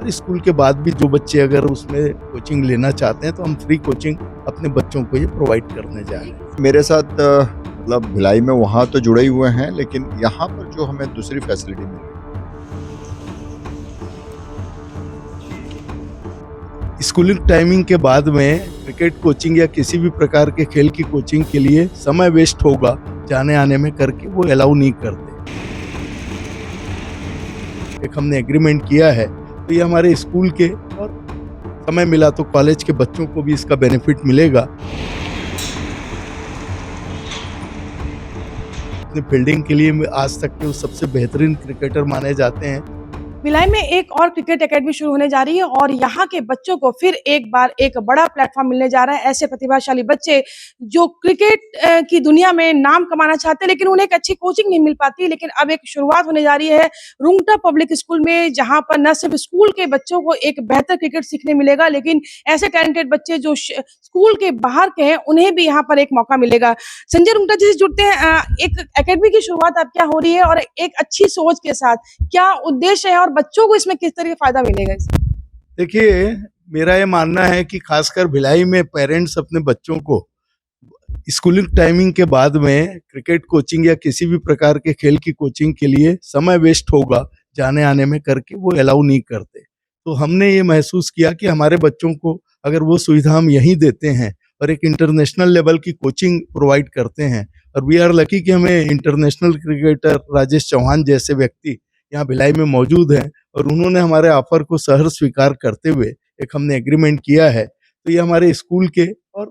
और स्कूल के बाद भी जो बच्चे अगर उसमें कोचिंग लेना चाहते हैं तो हम फ्री कोचिंग अपने बच्चों को ये प्रोवाइड करने जा रहे हैं। मेरे साथ मतलब भिलाई में वहाँ तो जुड़े ही हुए हैं, लेकिन यहाँ पर जो हमें दूसरी फैसिलिटी मिल रही है। स्कूलिंग टाइमिंग के बाद में क्रिकेट कोचिंग या किसी भी प्रकार के खेल की कोचिंग के लिए समय वेस्ट होगा जाने आने में करके वो अलाउ नहीं करते। एक हमने एग्रीमेंट किया है तो ये हमारे स्कूल के और समय मिला तो कॉलेज के बच्चों को भी इसका बेनिफिट मिलेगा। अपनी फील्डिंग के लिए आज तक के वो सबसे बेहतरीन क्रिकेटर माने जाते हैं। भिलाई में एक और क्रिकेट एकेडमी शुरू होने जा रही है और यहाँ के बच्चों को फिर एक बार एक बड़ा प्लेटफॉर्म मिलने जा रहा है। ऐसे प्रतिभाशाली बच्चे जो क्रिकेट की दुनिया में नाम कमाना चाहते हैं लेकिन उन्हें एक अच्छी कोचिंग नहीं मिल पाती, लेकिन अब एक शुरुआत होने जा रही है रुंगटा पब्लिक स्कूल में, जहाँ पर न सिर्फ स्कूल के बच्चों को एक बेहतर क्रिकेट सीखने मिलेगा, लेकिन ऐसे टैलेंटेड बच्चे जो स्कूल के बाहर के हैं उन्हें भी यहाँ पर एक मौका मिलेगा। संजय रुंगटा जी से जुड़ते हैं। एक एकेडमी की शुरुआत अब क्या हो रही है और एक अच्छी सोच के साथ क्या उद्देश्य है और बच्चों को इसमें किस तरह फायदा मिलेगा इससे? देखिए, मेरा ये मानना है कि खासकर भिलाई में पेरेंट्स अपने बच्चों को स्कूलिंग टाइमिंग के बाद में क्रिकेट कोचिंग या किसी भी प्रकार के खेल की कोचिंग के लिए समय वेस्ट होगा जाने आने में करके वो अलाउ नहीं करते। तो हमने ये महसूस किया कि हमारे बच्चों को अगर वो सुविधा हम यहीं देते हैं और एक इंटरनेशनल लेवल की कोचिंग प्रोवाइड करते हैं, और वी आर लकी कि हमें इंटरनेशनल क्रिकेटर राजेश चौहान जैसे व्यक्ति यहाँ भिलाई में मौजूद हैं और उन्होंने हमारे ऑफर को सहर्ष स्वीकार करते हुए एक हमने एग्रीमेंट किया है। तो ये हमारे स्कूल के और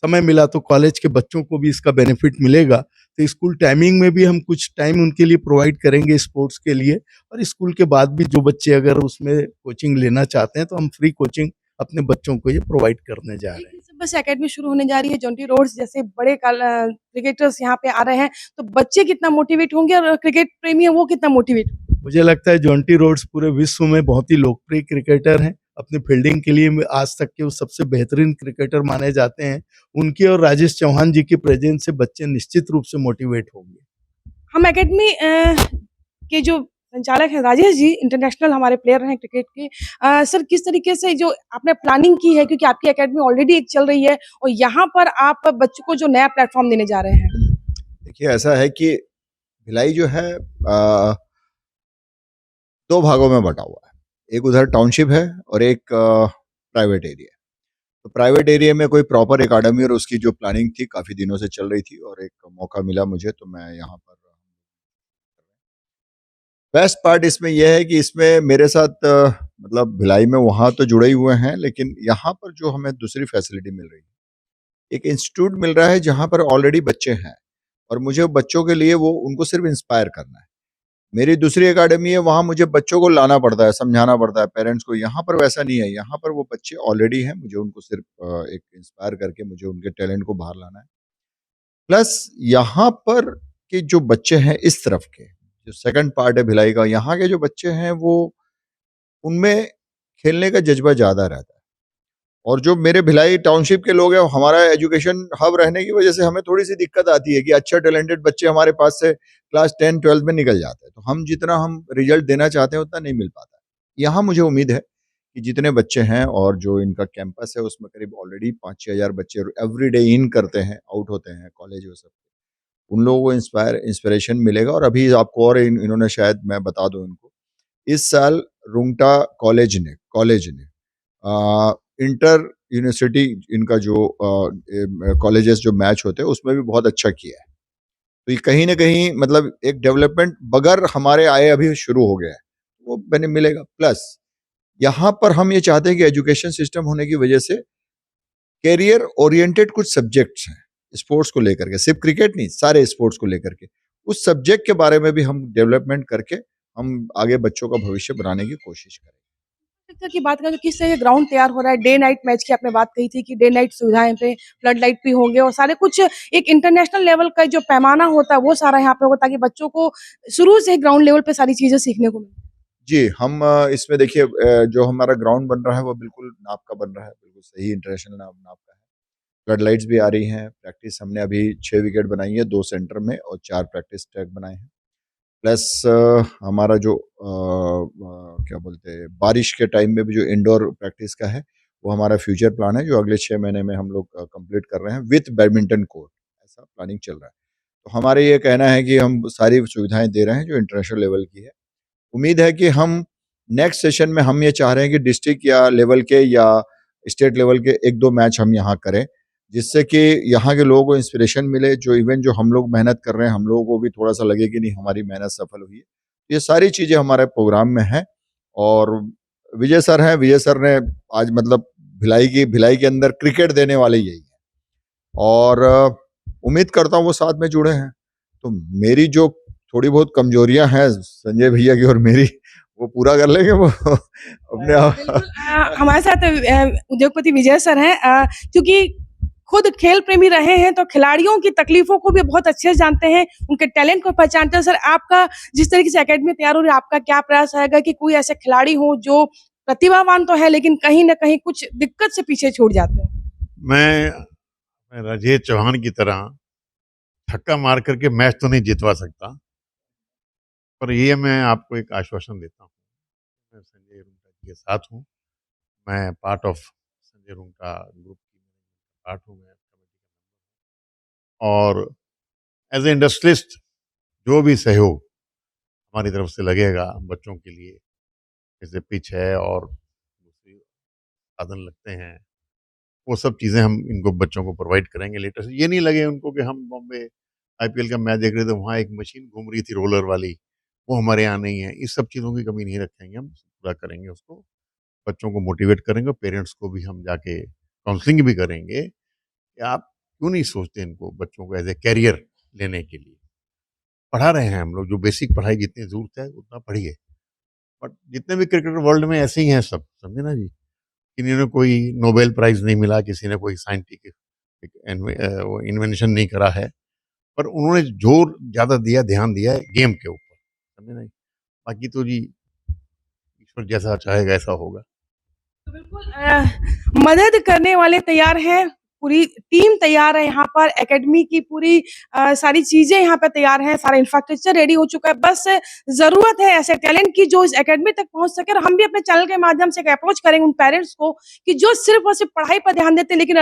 समय मिला तो कॉलेज के बच्चों को भी इसका बेनिफिट मिलेगा। तो स्कूल टाइमिंग में भी हम कुछ टाइम उनके लिए प्रोवाइड करेंगे स्पोर्ट्स के लिए, और स्कूल के बाद भी जो बच्चे अगर उसमें कोचिंग लेना चाहते हैं तो हम फ्री कोचिंग अपने बच्चों को ये प्रोवाइड करने जा रहे हैं। बस एकेडमी शुरू होने जा रही है, जॉन्टी रोड्स जैसे बड़े क्रिकेटर्स यहाँ पे आ रहे हैं, तो बच्चे कितना मोटिवेट होंगे और क्रिकेट प्रेमी है वो कितना मोटिवेट? मुझे लगता है जॉन्टी रोड्स पूरे विश्व में बहुत ही लोकप्रिय क्रिकेटर हैं। अपनी फील्डिंग के लिए आज तक के वो सबसे बेहतरीन क्रिकेटर माने जाते हैं। उनकी और राजेश चौहान जी की प्रेजेंस से बच्चे निश्चित रूप से मोटिवेट होंगे। हम एकेडमी के जो संचालक हैं राजेश जी, इंटरनेशनल हमारे प्लेयर हैं क्रिकेट के। सर, किस तरीके से जो आपने प्लानिंग की है, क्योंकि आपकी एकेडमी ऑलरेडी एक चल रही है और यहाँ पर आप बच्चों को जो नया प्लेटफॉर्म देने जा रहे हैं? देखिए, ऐसा है कि भिलाई जो है दो भागों में बटा हुआ है। एक उधर टाउनशिप है और एक प्राइवेट एरिया। तो प्राइवेट एरिया में कोई प्रॉपर एकेडमी और उसकी जो प्लानिंग थी काफ़ी दिनों से चल रही थी और एक मौका मिला मुझे, तो मैं यहाँ पर। बेस्ट पार्ट इसमें यह है कि इसमें मेरे साथ मतलब भिलाई में वहाँ तो जुड़े ही हुए हैं, लेकिन यहाँ पर जो हमें दूसरी फैसिलिटी मिल रही है, एक इंस्टीट्यूट मिल रहा है जहाँ पर ऑलरेडी बच्चे हैं और मुझे बच्चों के लिए वो उनको सिर्फ इंस्पायर करना है। मेरी दूसरी एकेडमी है, वहाँ मुझे बच्चों को लाना पड़ता है, समझाना पड़ता है पेरेंट्स को। यहाँ पर वैसा नहीं है, यहाँ पर वो बच्चे ऑलरेडी हैं, मुझे उनको सिर्फ एक इंस्पायर करके मुझे उनके टैलेंट को बाहर लाना है। प्लस यहाँ पर के जो बच्चे हैं इस तरफ के, जो सेकंड पार्ट है भिलाई का, यहाँ के जो बच्चे हैं वो उनमें खेलने का जज्बा ज़्यादा रहता है। और जो मेरे भिलाई टाउनशिप के लोग हैं, हमारा एजुकेशन हब रहने की वजह से हमें थोड़ी सी दिक्कत आती है कि अच्छा टैलेंटेड बच्चे हमारे पास से क्लास 10-12 में निकल जाते हैं, तो हम जितना हम रिजल्ट देना चाहते हैं उतना नहीं मिल पाता। यहाँ मुझे उम्मीद है कि जितने बच्चे हैं और जो इनका कैंपस है उसमें करीब ऑलरेडी 5-6 हज़ार बच्चे एवरी डे इन करते हैं, आउट होते हैं कॉलेज, वो सब उन लोगों को इंस्पिरेशन मिलेगा। और अभी आपको और इन्होंने शायद मैं बता दूं इनको, इस साल रुंगटा कॉलेज ने इंटर यूनिवर्सिटी इनका जो कॉलेजेस जो मैच होते हैं उसमें भी बहुत अच्छा किया है। तो ये कहीं ना कहीं मतलब एक डेवलपमेंट बगैर हमारे आए अभी शुरू हो गया है, वो मैंने मिलेगा। प्लस यहाँ पर हम ये चाहते हैं कि एजुकेशन सिस्टम होने की वजह से कैरियर ओरिएंटेड कुछ सब्जेक्ट्स हैं स्पोर्ट्स को लेकर के, सिर्फ क्रिकेट नहीं, सारे स्पोर्ट्स को लेकर के, उस सब्जेक्ट के बारे में भी हम डेवलपमेंट करके हम आगे बच्चों का भविष्य बनाने की कोशिश करें। सेक्टर की बात करें तो किस तरह का ग्राउंड तैयार हो रहा है? डे नाइट मैच की आपने बात कही थी कि डे नाइट सुविधाएं पे फ्लड लाइट भी होंगे और सारे कुछ एक इंटरनेशनल लेवल का जो पैमाना होता है वो सारा यहाँ पे होगा, ताकि बच्चों को शुरू से ग्राउंड लेवल पे सारी चीजें सीखने को मिले। जी, हम इसमें देखिए जो हमारा ग्राउंड बन रहा है वो बिल्कुल नाप का बन रहा है, बिल्कुल सही इंटरनेशनल नाप का है। फ्लड लाइट्स भी आ रही हैं। प्रैक्टिस हमने अभी 6 विकेट बनाई है, 2 सेंटर में और 4 प्रैक्टिस ट्रैक बनाए हैं। प्लस हमारा जो क्या बोलते हैं बारिश के टाइम में भी जो इंडोर प्रैक्टिस का है वो हमारा फ्यूचर प्लान है जो अगले 6 महीने में हम लोग कंप्लीट कर रहे हैं विथ बैडमिंटन कोर्ट, ऐसा प्लानिंग चल रहा है। तो हमारे ये कहना है कि हम सारी सुविधाएं दे रहे हैं जो इंटरनेशनल लेवल की है। उम्मीद है कि हम नेक्स्ट सेशन में हम ये चाह रहे हैं कि डिस्ट्रिक्ट या लेवल के या स्टेट लेवल के 1-2 मैच हम यहाँ करें, जिससे कि यहाँ के लोगों को इंस्पिरेशन मिले, जो इवन जो हम लोग मेहनत कर रहे हैं, हम लोगों को भी थोड़ा-सा लगे कि नहीं हमारी मेहनत सफल हुई है। ये सारी चीज़ें हमारे प्रोग्राम में हैं और विजय सर हैं, विजय सर ने आज मतलब भिलाई के अंदर क्रिकेट देने वाले यही हैं और उम्मीद करता हूँ वो साथ में जुड़े हैं। तो मेरी जो थोड़ी बहुत कमजोरियां हैं संजय भैया की और मेरी वो पूरा कर लेंगे वो अपने आप। बिल्कुल हमारे साथ उद्योगपति विजय सर हैं क्योंकि खुद खेल प्रेमी रहे हैं तो खिलाड़ियों की तकलीफों को भी बहुत अच्छे से जानते हैं, उनके टैलेंट को पहचानते हैं। सर आपका जिस तरीके से एकेडमी तैयार हो रही है, आपका क्या प्रयास रहेगा कि कोई ऐसे खिलाड़ी हो जो प्रतिभावान तो है लेकिन कहीं न कहीं कुछ दिक्कत से पीछे छूट जाते हैं? मैं राजेश चौहान की तरह छक्का मार करके मैच तो नहीं जितवा सकता, पर ये मैं आपको एक आश्वासन देता हूँ। मैं संजय रुंगटा जी के साथ हूँ। मैं part of Sanjay Rungta group की पार्ट हूँ मैं और एज ए इंडस्ट्रियलिस्ट जो भी सहयोग हमारी तरफ से लगेगा बच्चों के लिए, जैसे पिच है और दूसरी साधन लगते हैं, वो सब चीज़ें हम इनको बच्चों को प्रोवाइड करेंगे। लेटेस्ट ये नहीं लगे उनको कि हम बॉम्बे आईपीएल का मैच देख रहे थे, वहाँ एक मशीन घूम रही थी रोलर वाली, वो हमारे यहाँ नहीं है। इस सब चीज़ों की कमी नहीं रखेंगे, हम पूरा करेंगे उसको, बच्चों को मोटिवेट करेंगे और पेरेंट्स को भी हम जाके काउंसलिंग भी करेंगे कि आप क्यों नहीं सोचते इनको बच्चों को एज ए कैरियर लेने के लिए। पढ़ा रहे हैं हम लोग, जो बेसिक पढ़ाई जितनी ज़रूरत है उतना पढ़िए, बट जितने भी क्रिकेटर वर्ल्ड में ऐसे ही हैं सब, समझे ना जी। किसी ने कोई नोबेल प्राइज़ नहीं मिला, किसी ने कोई साइंटिफिक वो इन्वेंशन नहीं करा है, पर उन्होंने जोर ज़्यादा दिया, ध्यान दिया है गेम के ऊपर, समझे ना जी। बाकी तो जी ईश्वर जैसा चाहेगा ऐसा होगा। तो बिल्कुल मदद करने वाले तैयार हैं, पूरी टीम तैयार है यहाँ पर, एकेडमी की पूरी सारी चीज़ें यहाँ पे तैयार हैं, सारा इंफ्रास्ट्रक्चर रेडी हो चुका है। बस ज़रूरत है ऐसे टैलेंट की जो इस एकेडमी तक पहुँच सके और हम भी अपने चैनल के माध्यम से एक अप्रोच करेंगे उन पेरेंट्स को कि जो सिर्फ़ और सिर्फ़ पढ़ाई पर ध्यान देते हैं लेकिन